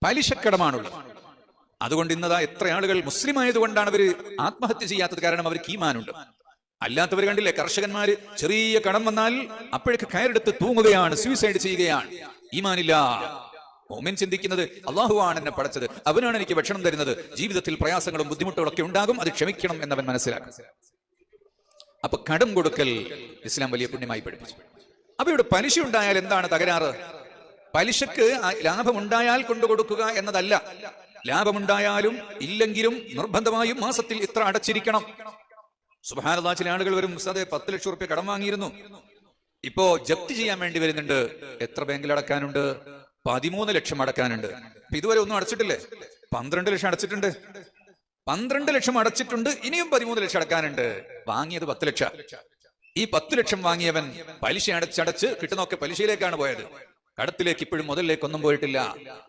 പലിശക്കടമാണുള്ളത്. അതുകൊണ്ട് ഇന്നതാ എത്ര ആളുകൾ മുസ്ലിം ആയതുകൊണ്ടാണ് അവർ ആത്മഹത്യ ചെയ്യാത്തത്. കാരണം അവർക്ക് ഈമാനുണ്ട്. അല്ലാത്തവർ കണ്ടില്ലേ, കർഷകന്മാര് ചെറിയ കടം വന്നാൽ അപ്പോഴേക്ക് കയറെടുത്ത് തൂങ്ങുകയാണ്, സൂയിസൈഡ് ചെയ്യുകയാണ്. ഈമാനില്ല. മോമിൻ ചിന്തിക്കുന്നത് അള്ളാഹുവാണ് എന്നെ പടച്ചത്, അവനാണ് എനിക്ക് ഭക്ഷണം തരുന്നത്, ജീവിതത്തിൽ പ്രയാസങ്ങളും ബുദ്ധിമുട്ടുകളും ഒക്കെ ഉണ്ടാകും, അത് ക്ഷമിക്കണം എന്നവൻ മനസ്സിലാക്കും. അപ്പൊ കടം കൊടുക്കൽ ഇസ്ലാം വലിയ പുണ്യമായി പഠിപ്പിച്ചു. അപ്പൊ ഇവിടെ പലിശ ഉണ്ടായാൽ എന്താണ് തകരാറ്? പലിശക്ക് ലാഭമുണ്ടായാൽ കൊണ്ടുകൊടുക്കുക എന്നതല്ല. ലാഭമുണ്ടായാലും ഇല്ലെങ്കിലും നിർബന്ധമായും മാസത്തിൽ ഇത്ര അടച്ചിരിക്കണം. സുബ്ഹാനല്ലാഹ്, ചില ആളുകൾ വരും, ഉസ്താദേ 10 ലക്ഷം റുപ്യ കടം വാങ്ങിയിരുന്നു, ഇപ്പോ ജപ്തി ചെയ്യാൻ വേണ്ടി വരുന്നുണ്ട്. എത്ര ബാങ്കിൽ അടക്കാനുണ്ട്? 13 ലക്ഷം അടക്കാനുണ്ട്. അപ്പൊ ഇതുവരെ ഒന്നും അടച്ചിട്ടില്ലേ? 12 ലക്ഷം അടച്ചിട്ടുണ്ട്. 12 ലക്ഷം അടച്ചിട്ടുണ്ട്, ഇനിയും 13 ലക്ഷം അടക്കാനുണ്ട്. വാങ്ങിയത് 10 ലക്ഷം. ഈ 10 ലക്ഷം വാങ്ങിയവൻ പലിശ അടച്ചടച്ച് കിട്ടുന്നൊക്കെ പലിശയിലേക്കാണ് പോയത്. കടത്തിലേക്ക് ഇപ്പോഴും മുതലിലേക്കൊന്നും പോയിട്ടില്ല.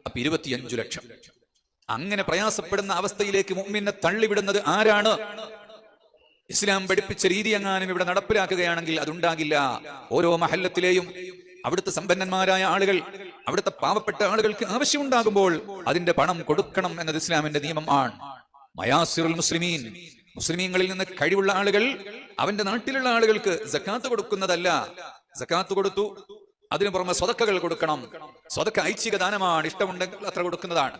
അപ്പൊ 25 ലക്ഷം. അങ്ങനെ പ്രയാസപ്പെടുന്ന അവസ്ഥയിലേക്ക് മുഅ്മിനെ തള്ളിവിടുന്നത് ആരാണ്? ഇസ്ലാം പഠിപ്പിച്ച രീതി എങ്ങാനും ഇവിടെ നടപ്പിലാക്കുകയാണെങ്കിൽ അതുണ്ടാകില്ല. ഓരോ മഹല്ലത്തിലെയും അവിടുത്തെ സമ്പന്നന്മാരായ ആളുകൾ, അവിടുത്തെ പാവപ്പെട്ട ആളുകൾക്ക് ആവശ്യമുണ്ടാകുമ്പോൾ അതിന്റെ പണം കൊടുക്കണം എന്നത് ഇസ്ലാമിന്റെ നിയമം ആണ്. മയാസിറുൽ മുസ്ലിമീൻ, മുസ്ലിമീങ്ങളിൽ നിന്ന് കഴിവുള്ള ആളുകൾ അവന്റെ നാട്ടിലുള്ള ആളുകൾക്ക് സക്കാത്ത് കൊടുക്കുന്നതല്ല. സക്കാത്ത് കൊടുത്തു, അതിനു പുറമെ സ്വതക്കകൾ കൊടുക്കണം. സ്വതക്ക ഐച്ഛിക ദാനമാണ്, ഇഷ്ടമുണ്ടെങ്കിൽ അത്ര കൊടുക്കുന്നതാണ്.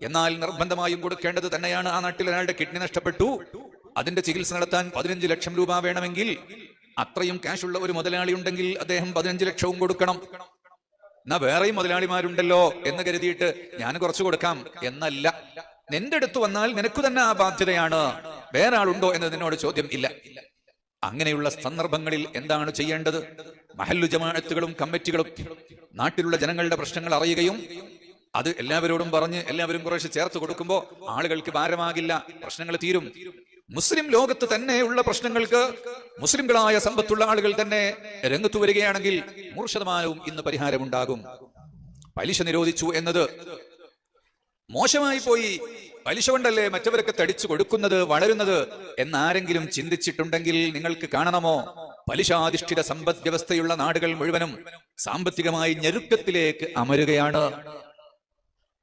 എന്നാൽ നിർബന്ധമായും കൊടുക്കേണ്ടത് തന്നെയാണ്. ആ നാട്ടിൽ ഒരാളുടെ കിഡ്നി നഷ്ടപ്പെട്ടു, അതിന്റെ ചികിത്സ നടത്താൻ 15 ലക്ഷം രൂപ വേണമെങ്കിൽ അത്രയും ക്യാഷുള്ള ഒരു മുതലാളി ഉണ്ടെങ്കിൽ അദ്ദേഹം 15 ലക്ഷവും കൊടുക്കണം. എന്നാ വേറെയും മുതലാളിമാരുണ്ടല്ലോ എന്ന് കരുതിയിട്ട് ഞാൻ കുറച്ചു കൊടുക്കാം എന്നല്ല. നിന്റെ അടുത്ത് വന്നാൽ നിനക്ക് തന്നെ ആ ബാധ്യതയാണ്. വേറെ ആളുണ്ടോ എന്ന് നിന്നോട് ചോദ്യം ഇല്ല. അങ്ങനെയുള്ള സന്ദർഭങ്ങളിൽ എന്താണ് ചെയ്യേണ്ടത്? മഹല്ലു ജമാഅത്തുകളും കമ്മിറ്റികളും നാട്ടിലുള്ള ജനങ്ങളുടെ പ്രശ്നങ്ങൾ അറിയുകയും അത് എല്ലാവരോടും പറഞ്ഞ് എല്ലാവരും കുറേശ്ശെ ചേർത്ത് കൊടുക്കുമ്പോൾ ആളുകൾക്ക് ഭാരമാകില്ല, പ്രശ്നങ്ങൾ തീരും. മുസ്ലിം ലോകത്ത് തന്നെയുള്ള പ്രശ്നങ്ങൾക്ക് മുസ്ലിംകളായ സമ്പത്തുള്ള ആളുകൾ തന്നെ രംഗത്തു വരികയാണെങ്കിൽ 100% ഇന്ന് പരിഹാരമുണ്ടാകും. പലിശ നിരോധിച്ചു എന്നത് മോശമായി പോയി. പലിശ കൊണ്ടല്ലേ മറ്റവരൊക്കെ തടിച്ചു കൊടുക്കുന്നത്, വളരുന്നത് എന്നാരെങ്കിലും ചിന്തിച്ചിട്ടുണ്ടെങ്കിൽ നിങ്ങൾക്ക് കാണണമോ? പലിശാധിഷ്ഠിത സമ്പദ് വ്യവസ്ഥയുള്ള നാടുകൾ മുഴുവനും സാമ്പത്തികമായി ഞെരുക്കത്തിലേക്ക് അമരുകയാണ്.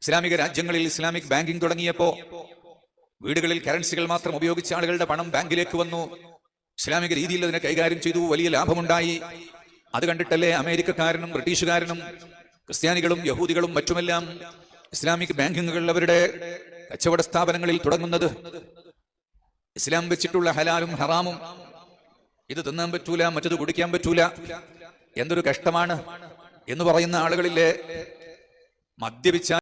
ഇസ്ലാമിക രാജ്യങ്ങളിൽ ഇസ്ലാമിക് ബാങ്കിംഗ് തുടങ്ങിയപ്പോ വീടുകളിൽ കറൻസികൾ മാത്രം ഉപയോഗിച്ച ആളുകളുടെ പണം ബാങ്കിലേക്ക് വന്നു. ഇസ്ലാമിക രീതിയിൽ അതിനെ കൈകാര്യം ചെയ്തു, വലിയ ലാഭമുണ്ടായി. അത് കണ്ടിട്ടല്ലേ അമേരിക്കക്കാരനും ബ്രിട്ടീഷുകാരനും ക്രിസ്ത്യാനികളും യഹൂദികളും മറ്റുമെല്ലാം ഇസ്ലാമിക് ബാങ്കിങ്ങുകൾ അവരുടെ കച്ചവട സ്ഥാപനങ്ങളിൽ തുടങ്ങുന്നത്. ഇസ്ലാം വെച്ചിട്ടുള്ള ഹലാലും ഹറാമും, ഇത് തിന്നാൻ പറ്റൂല, മറ്റത് കുടിക്കാൻ പറ്റൂല, എന്തൊരു കഷ്ടമാണ് എന്ന് പറയുന്ന ആളുകളിലെ മദ്യപിച്ച